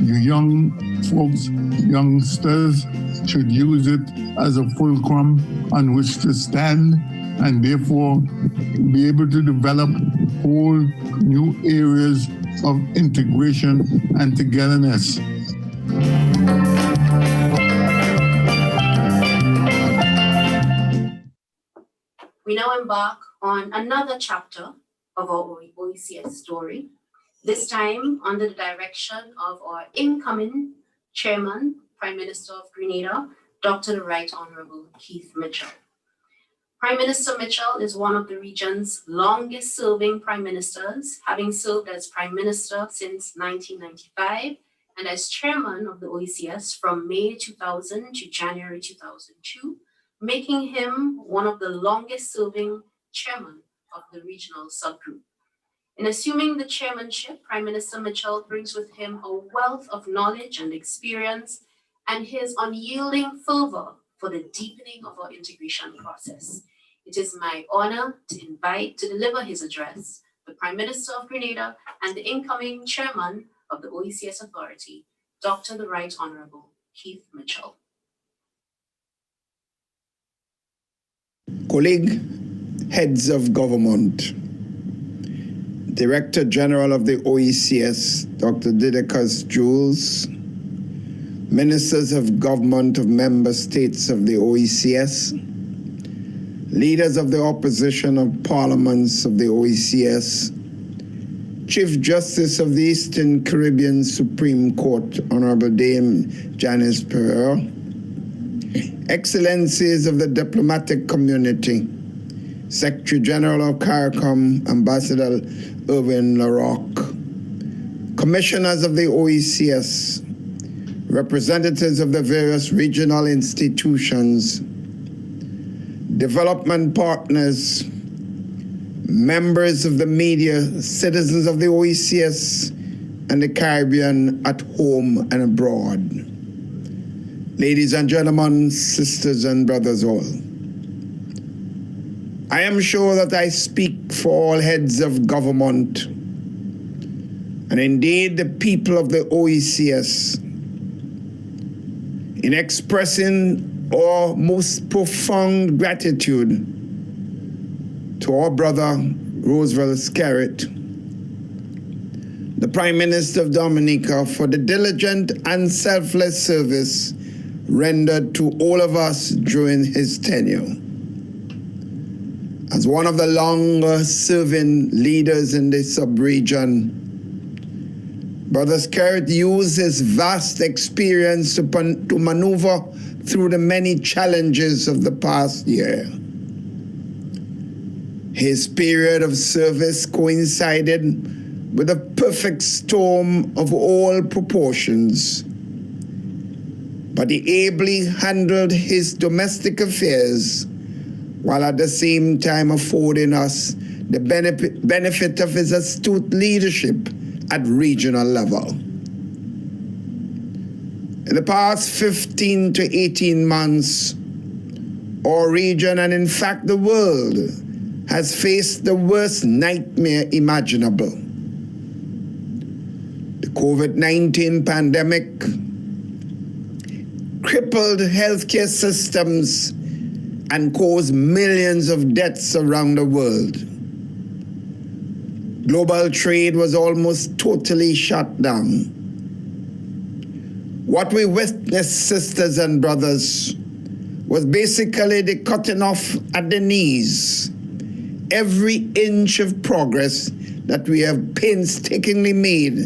You young folks, youngsters should use it as a fulcrum on which to stand and therefore be able to develop whole new areas of integration and togetherness. We now embark on another chapter of our OECS story, this time under the direction of our incoming Chairman, Prime Minister of Grenada, Dr. the Right Honorable Keith Mitchell. Prime Minister Mitchell is one of the region's longest serving prime ministers, having served as Prime Minister since 1995 and as Chairman of the OECS from May 2000 to January 2002, making him one of the longest serving chairmen of the regional subgroup. In assuming the chairmanship, Prime Minister Mitchell brings with him a wealth of knowledge and experience and his unyielding fervor for the deepening of our integration process. It is my honor to deliver his address, the Prime Minister of Grenada and the incoming Chairman of the OECS Authority, Dr. the Right Honorable Keith Mitchell. Colleague, heads of government, Director General of the OECS, Dr. Didacus Jules, Ministers of Government of Member States of the OECS, leaders of the opposition of parliaments of the OECS, Chief Justice of the Eastern Caribbean Supreme Court, Honorable Dame Janice Pereira, Excellencies of the diplomatic community, Secretary General of CARICOM, Ambassador Irwin LaRocque, Commissioners of the OECS, representatives of the various regional institutions, development partners, members of the media, citizens of the OECS and the Caribbean at home and abroad. Ladies and gentlemen, sisters and brothers all, I am sure that I speak for all heads of government and indeed the people of the OECS in expressing our most profound gratitude to our brother Roosevelt Skerrit, the Prime Minister of Dominica, for the diligent and selfless service rendered to all of us during his tenure. As one of the longest-serving leaders in the sub-region, Brother Skerrit used his vast experience to maneuver through the many challenges of the past year. His period of service coincided with a perfect storm of all proportions, but he ably handled his domestic affairs while at the same time affording us the benefit of his astute leadership at regional level. In the past 15 to 18 months, our region and in fact the world has faced the worst nightmare imaginable. The COVID-19 pandemic crippled healthcare systems and caused millions of deaths around the world. Global trade was almost totally shut down. What we witnessed, sisters and brothers, was basically the cutting off at the knees every inch of progress that we have painstakingly made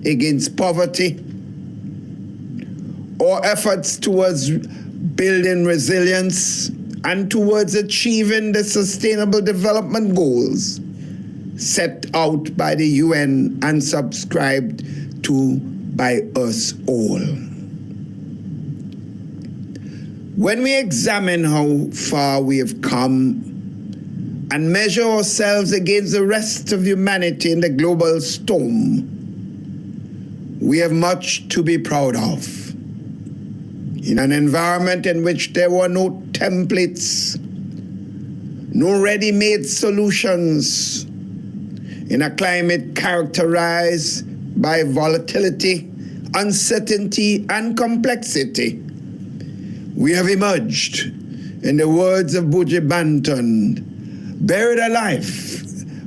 against poverty, or efforts towards building resilience and towards achieving the sustainable development goals set out by the UN and subscribed to by us all. When we examine how far we have come and measure ourselves against the rest of humanity in the global storm, we have much to be proud of. In an environment in which there were no templates, no ready-made solutions, in a climate characterized by volatility, uncertainty, and complexity, we have emerged, in the words of Buji Banton, buried alive,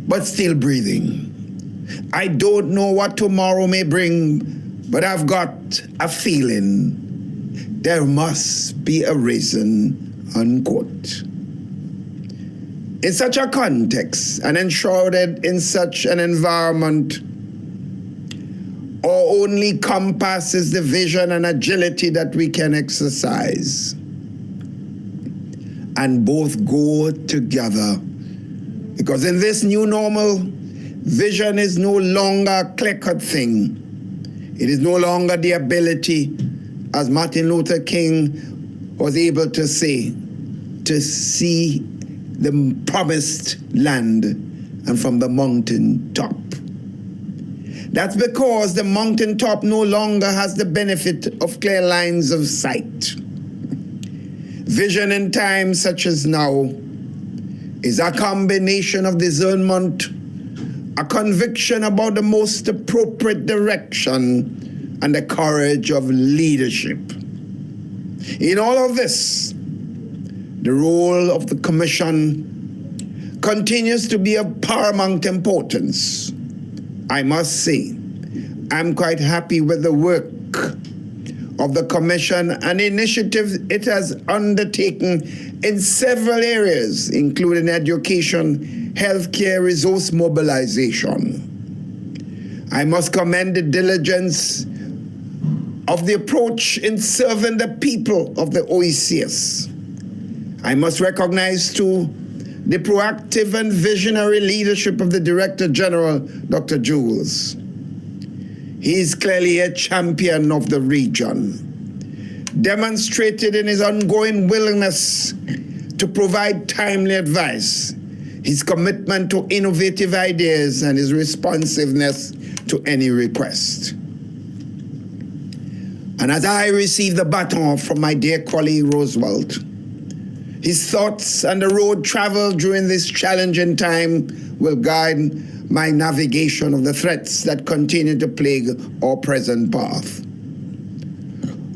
but still breathing. I don't know what tomorrow may bring, but I've got a feeling there must be a reason, unquote. In such a context and enshrouded in such an environment, our only compass is the vision and agility that we can exercise. And both go together. Because in this new normal, vision is no longer a clear-cut thing. It is no longer the ability, as Martin Luther King was able to say, to see the promised land and from the mountain top. That's because the mountaintop no longer has the benefit of clear lines of sight. Vision in times such as now is a combination of discernment, a conviction about the most appropriate direction, and the courage of leadership. In all of this, the role of the Commission continues to be of paramount importance. I must say, I'm quite happy with the work of the Commission and initiatives it has undertaken in several areas, including education, healthcare, resource mobilization. I must commend the diligence of the approach in serving the people of the OECS. I must recognize, too, the proactive and visionary leadership of the Director General, Dr. Jules. He is clearly a champion of the region, demonstrated in his ongoing willingness to provide timely advice, his commitment to innovative ideas, and his responsiveness to any request. And as I receive the baton from my dear colleague Roosevelt, his thoughts and the road traveled during this challenging time will guide my navigation of the threats that continue to plague our present path.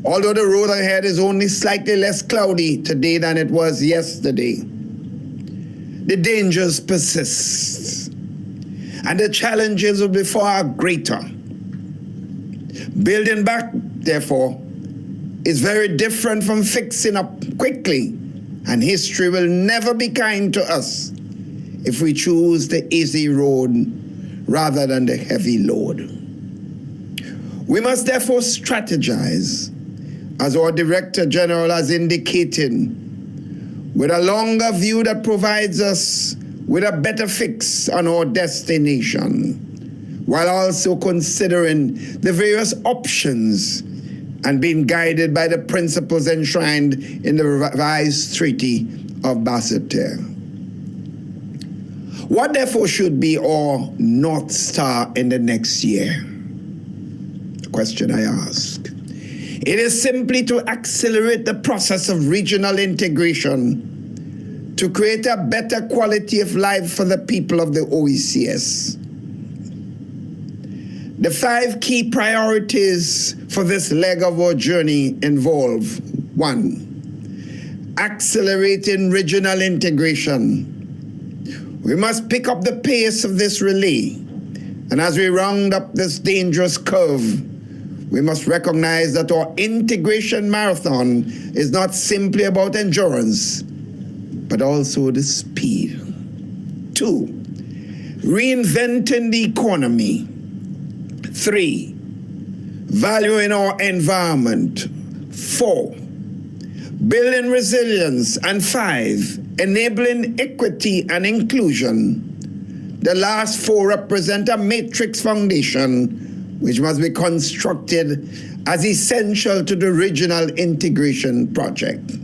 Although the road ahead is only slightly less cloudy today than it was yesterday, the dangers persist, and the challenges will be far greater. Building back, therefore, is very different from fixing up quickly, and history will never be kind to us if we choose the easy road rather than the heavy load. We must therefore strategize, as our Director General has indicated, with a longer view that provides us with a better fix on our destination, while also considering the various options and being guided by the principles enshrined in the revised Treaty of Basseterre. What therefore should be our North Star in the next year? The question I ask. It is simply to accelerate the process of regional integration, to create a better quality of life for the people of the OECS. The 5 key priorities for this leg of our journey involve: 1, accelerating regional integration. We must pick up the pace of this relay, and as we round up this dangerous curve, we must recognize that our integration marathon is not simply about endurance, but also the speed. 2, reinventing the economy. 3, valuing our environment. 4, building resilience. And 5, enabling equity and inclusion. The last 4 represent a matrix foundation which must be constructed as essential to the regional integration project.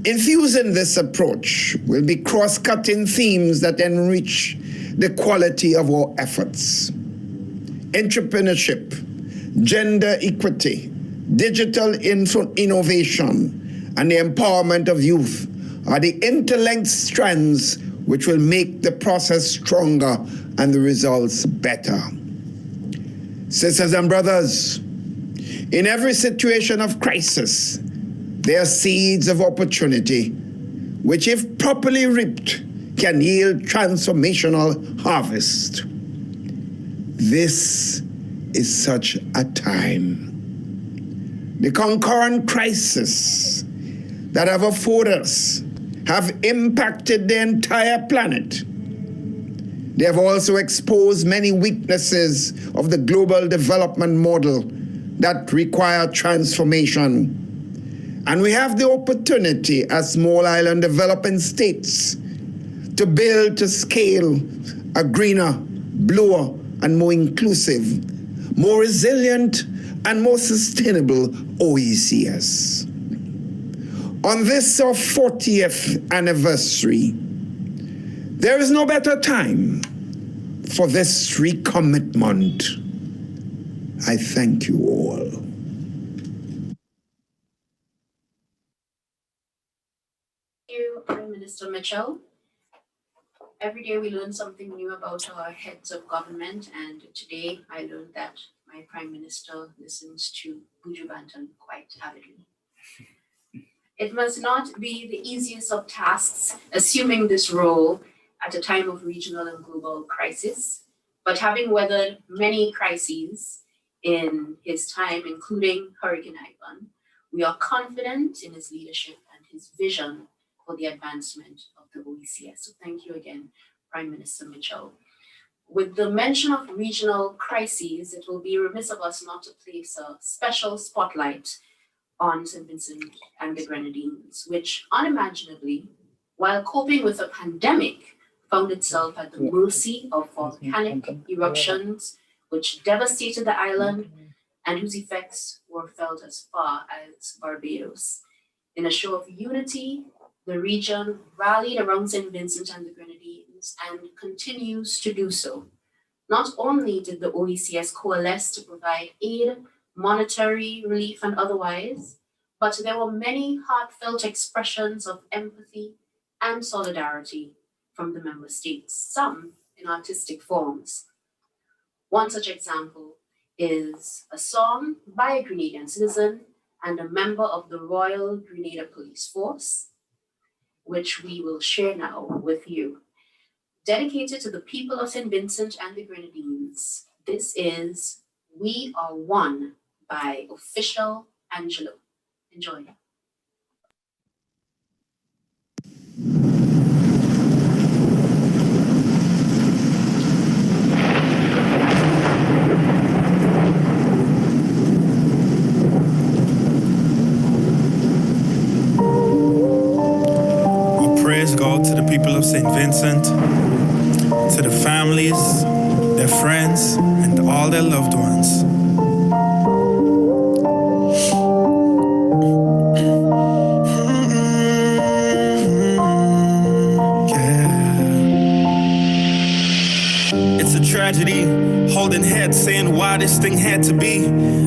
Infusing this approach will be cross-cutting themes that enrich the quality of our efforts. Entrepreneurship, gender equity, digital innovation, and the empowerment of youth are the interlinked strands which will make the process stronger and the results better. Sisters and brothers, in every situation of crisis, there are seeds of opportunity, which if properly reaped, can yield transformational harvest. This is such a time. The concurrent crises that have afforded us have impacted the entire planet. They have also exposed many weaknesses of the global development model that require transformation. And we have the opportunity as small island developing states to build to scale a greener, bluer, and more inclusive, more resilient, and more sustainable OECS. On this our 40th anniversary, there is no better time for this recommitment. I thank you all. Thank you, Prime Minister Mitchell. Every day we learn something new about our heads of government, and today I learned that my Prime Minister listens to Buju Banton quite avidly. It must not be the easiest of tasks assuming this role at a time of regional and global crisis, but having weathered many crises in his time, including Hurricane Ivan, we are confident in his leadership and his vision for the advancement of the OECS. So thank you again, Prime Minister Mitchell. With the mention of regional crises, it will be remiss of us not to place a special spotlight on St. Vincent and the Grenadines, which unimaginably, while coping with a pandemic, found itself at the mercy of volcanic eruptions which devastated the island and whose effects were felt as far as Barbados. In a show of unity, the region rallied around St. Vincent and the Grenadines and continues to do so. Not only did the OECS coalesce to provide aid, monetary relief, and otherwise, but there were many heartfelt expressions of empathy and solidarity from the member states, some in artistic forms. One such example is a song by a Grenadian citizen and a member of the Royal Grenada Police Force, which we will share now with you. Dedicated to the people of St. Vincent and the Grenadines, this is We Are One by Official Angelo. Enjoy. Prayers go to the people of St. Vincent, to the families, their friends, and all their loved ones. Yeah. It's a tragedy. tragedy, holding head, saying why this thing had to be.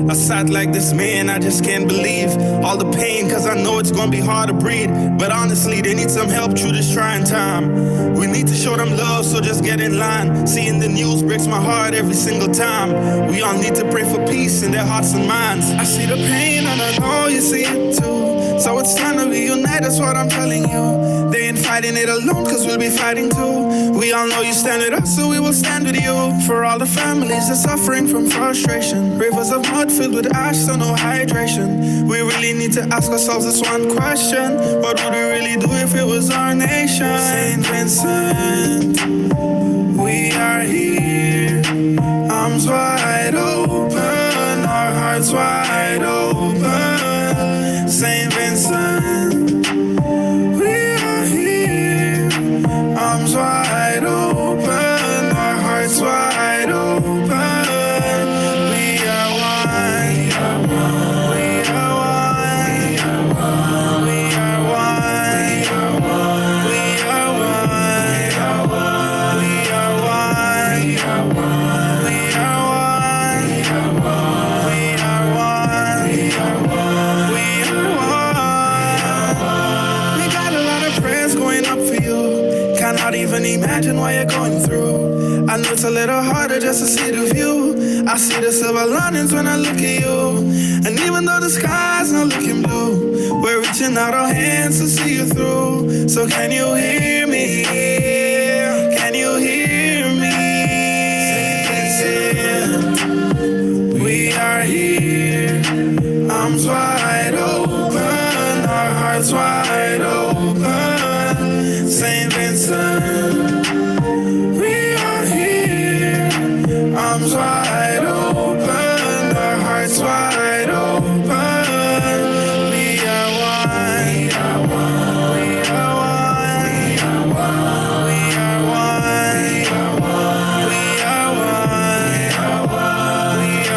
I sat like this, man, I just can't believe all the pain, cause I know it's gonna be hard to breathe. But honestly, they need some help through this trying time. We need to show them love, so just get in line. Seeing the news breaks my heart every single time. We all need to pray for peace in their hearts and minds. I see the pain and I know you see it too. So it's time to reunite, that's what I'm telling you. They ain't fighting it alone, cause we'll be fighting too. We all know you stand with us, so we will stand with you. For all the families that are suffering from frustration, rivers of mud filled with ash, so no hydration. We really need to ask ourselves this one question: what would we really do if it was our nation? St. Vincent, we are here, arms wide open, our hearts wide open. St. Vincent, we are here, arms wide open, our hearts wide open. We are one, we are one, we are one, we are one, we are one, we are one, we are one, we are one, we are one, we are one, we are one, we are one. We got a lot of prayers going up for you. Cannot even imagine what you're going through. I know it's a little harder just to see the view. I see the silver linings when I look at you. And even though the sky's not looking blue, we're reaching out our hands to see you through. So can you hear me? Can you hear me? We are here, arms wide open, our hearts wide open. St. Vincent, we are here, arms wide open, our hearts wide open. We are one, we are one, we are one, we are one, we are one, we are one, we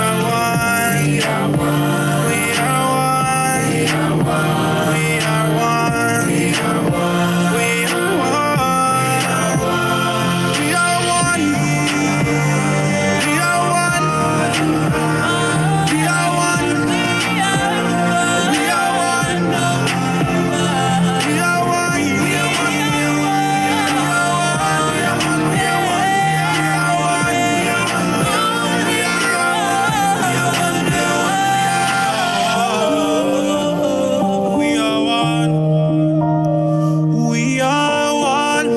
are one, we are one, we are one, we are one, we are one, we are one, we are one, we are one, we are one, we are one, we are one, we are one, we are one, we are we are one, we are one,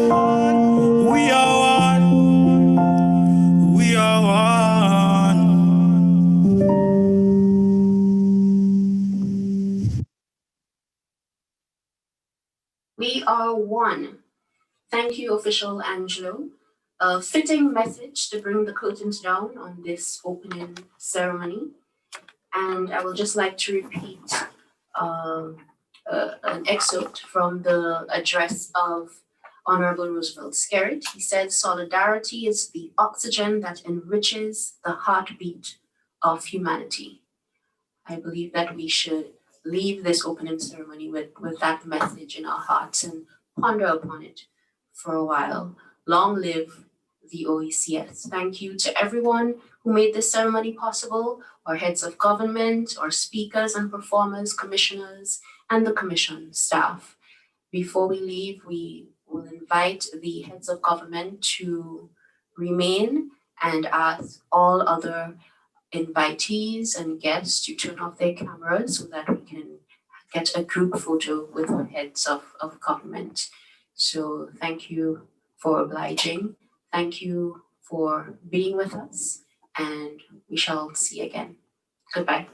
we are one, we are one. We are one. Thank you, Official Angelo. A fitting message to bring the curtains down on this opening ceremony. And I would just like to repeat an excerpt from the address of Honorable Roosevelt Skerrit. He said, "Solidarity is the oxygen that enriches the heartbeat of humanity." I believe that we should leave this opening ceremony with that message in our hearts and ponder upon it for a while. Long live the OECS. Thank you to everyone who made this ceremony possible, our heads of government, our speakers and performers, commissioners, and the commission staff. Before we leave, we will invite the heads of government to remain and ask all other invitees and guests to turn off their cameras so that we can get a group photo with our heads of government. So thank you for obliging. Thank you for being with us, and we shall see again. Goodbye.